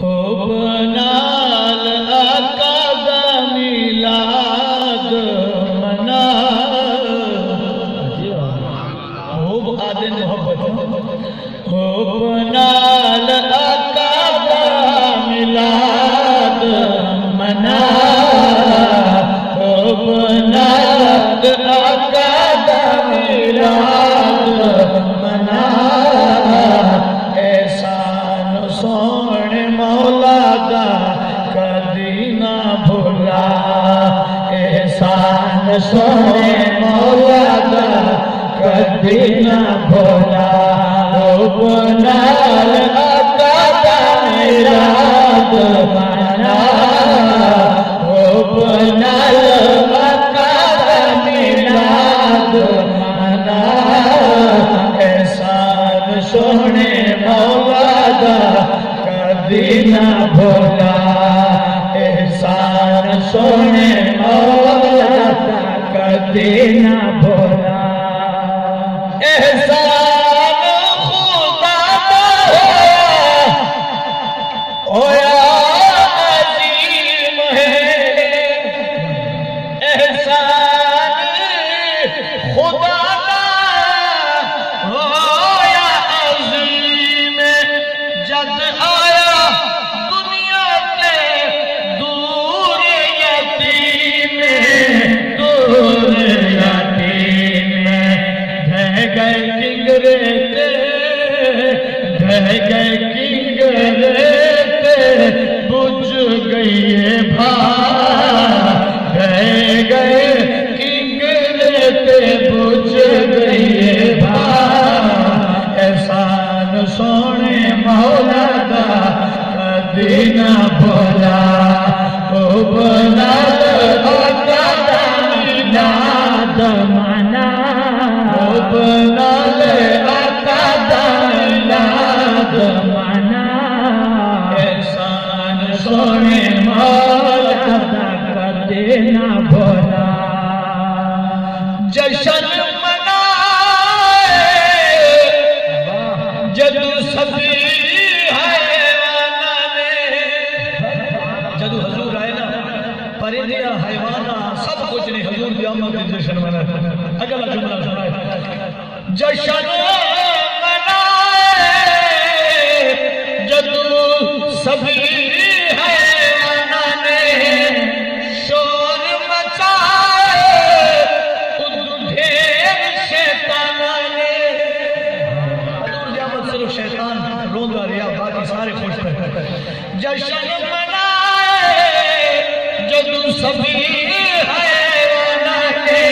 हो बनाल आका दा मिलाद मना हो आदे मोहब्बत हो बनाल आका दा मिलाद मना हो बनाल आका दा मिलाद मना सोने मौला दा कदी ना भूला एहसान सोने मौला दा कदी ना भूला ओ बनाल आका दा मिलाद मना ओ बनाल आका दा मिलाद मना एहसान सोने मौला दा कदी ना भूला एहसान सोने मौला दा कदी ना भूला एहसान खुदा दा होया अजीम है एहसान खुदा दा होया अजीम जद आया दुनिया के दूर यतीम ढह गए किंगरे ढह गए किंगरे बुझ गई भा ढह गए किंगरे बुझ गई भा एहसान सोने मौला दा कदी ना भूला ओ बनाल आका दा मिलाद मना ओ बनाल आका दा मिलाद मना एहसान सोने मौला दा कदी ना भूला जशन जदू सभी जदू हजूर आए ना परिंदे हैवाना सब कुछ ने हजूर की आमद का जश्न मनाया अगला जुमला सुनाए जश्न मनाए जदू सभी हैवाना ने शोर मचाए ढेर शैताना ने सिर्फ शैतान रोंदा रहा बाकी सारे खुश थे जश्न मनाए जदू सभी हैवाना ने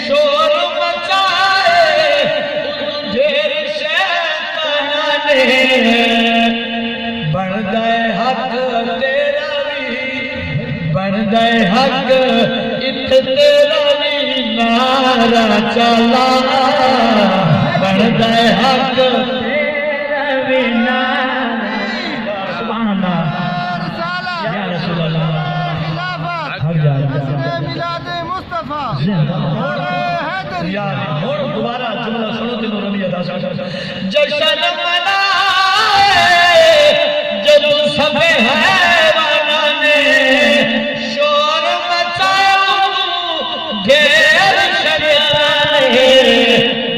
शोर मचाए ढेर शैताना ने बन गए हक तेरा भी बन गए हक इत तेरा भी नारा चला बन गए हक दोबारा जुमला सुनो तीनों रमी अदा जश्न मनाए जदू सभी हैवाना ने शोर मचाया ढेर शैतान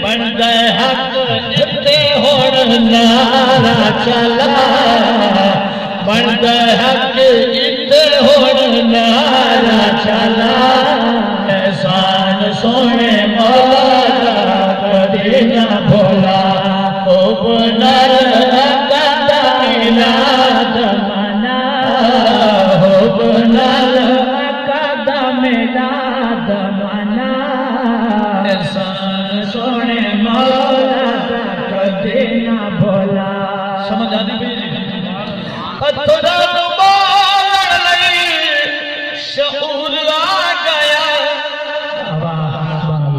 बन गए हक इत्ते होड़ नारा चला बन गए हक इत्ते होड़ नारा चला एहसान सोने मौला दा कदी ना भूला ओ बनाल आका दा मिलाद मना हो बनाल आका दा मिलाद मना एहसान सोने मौला दा कदी ना भूला समझ आती पत्थरा बोलण लई शऊर आ गया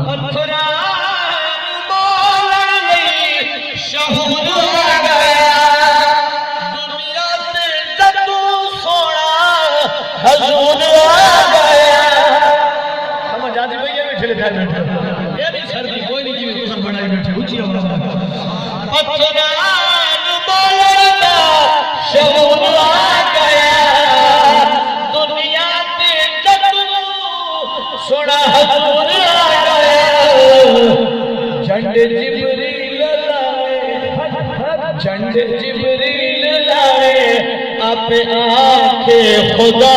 पत्थरा बोलण लई शऊर आ गया दुनिया ते जदू सोना हजूर आ गया समझ आती भाई ये बैठे बैठे ये नहीं सर्दी कोई नहीं जी तुम बनाई बैठे ऊंची आवाज पत्थरा बोलण दा शऊर आप आखे खुदा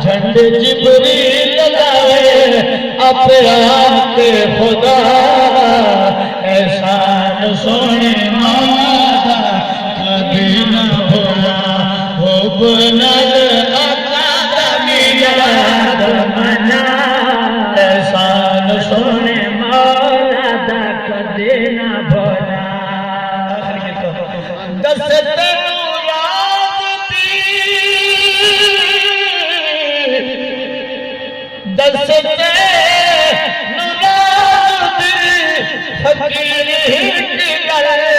झंड जिबरील लाए आप आखे खुदा एहसान सोने मौला कभी न भूला वो बनल अकादमी याद मना एहसान सोने मौला दा कभी न भूला दस्ते दस्ते नुराद फकीर की गले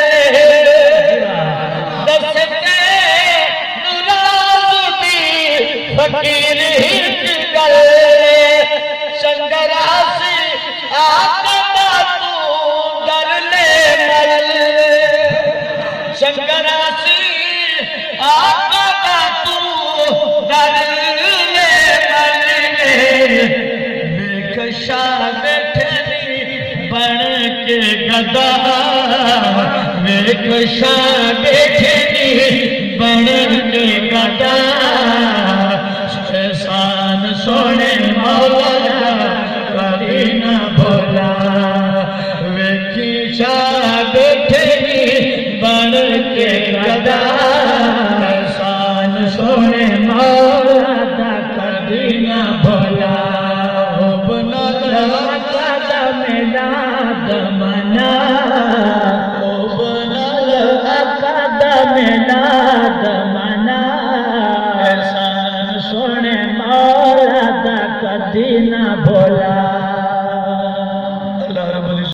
दस्ते नुराद फकीर की गले संगरासी आका तू डर ले मल संगरासी आका तू डर ले मल बैठनी बन के गदा वेकशा बैठनी बन के गदा एहसान सोने मौला कभी न भूला वेकशा बैठनी बन के गदा एहसान सोने मौला कभी न भूला दमना ओ बनल अकादमी दमना एहसान सोने मौला दा कभी न भूला।